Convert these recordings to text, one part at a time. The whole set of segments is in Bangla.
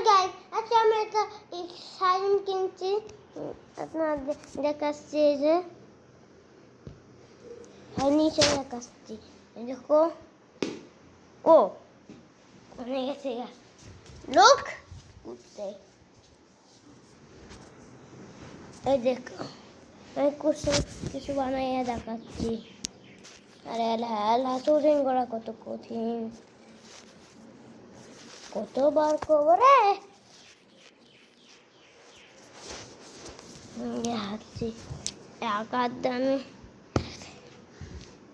গাইস, আচ্ছা আমি একটা সাইন কিনছি, আপনাদের দেখাচ্ছি। এই যে নিচে দেখাচ্ছি, দেখো। ও হয়ে গেছে, লোক উঠতে। এই দেখো, আমি কিছু বানাইয়া দেখাচ্ছি। আরে হাতুরিং করা কত কঠিন, কতবার কবরে হাঁটছি একার দামে।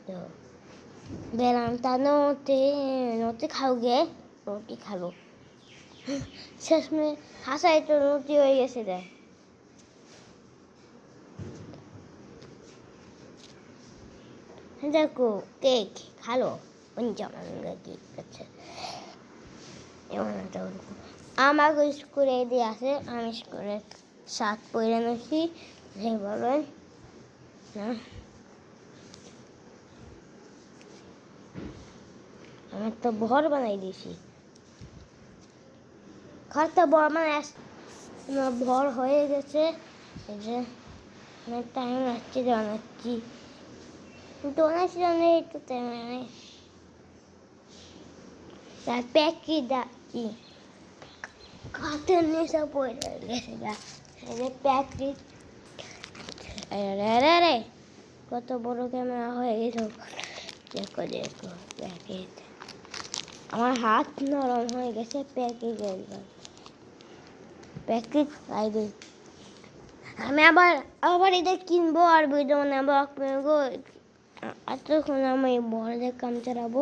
তো বেলামটা নতি খাও গে, রুটি খাবো। শেষমেশ হাসাই তো রুটি হয়ে গেছে। দেয় দেখো কেক খালো, কেক আছে। আমাকে স্কুলে দিয়ে আসে, আমি স্কুলে শার্ট পরে নিয়েছি। বলবেন না, আমার তো ভর বানাই দিয়েছি। ঘরটা বড় মানে ভর হয়ে গেছে। এই যে অনেক টাইম লাগছে বানাচ্ছি, কিন্তু অনেক একটু টাইম প্যাকেট যাচ্ছি। খাতের নেশা পড়ে গেছে প্যাকেট। আরে কত বড় ক্যামেরা হয়ে গেছে। দেখো দেখো প্যাকেট, আমার হাত নরম হয়ে গেছে প্যাকেট। প্যাকেট আমি আবার এটা কিনবো আর ভিডিও বানাবো। এতক্ষণ আমি বড় কাম চালাবো।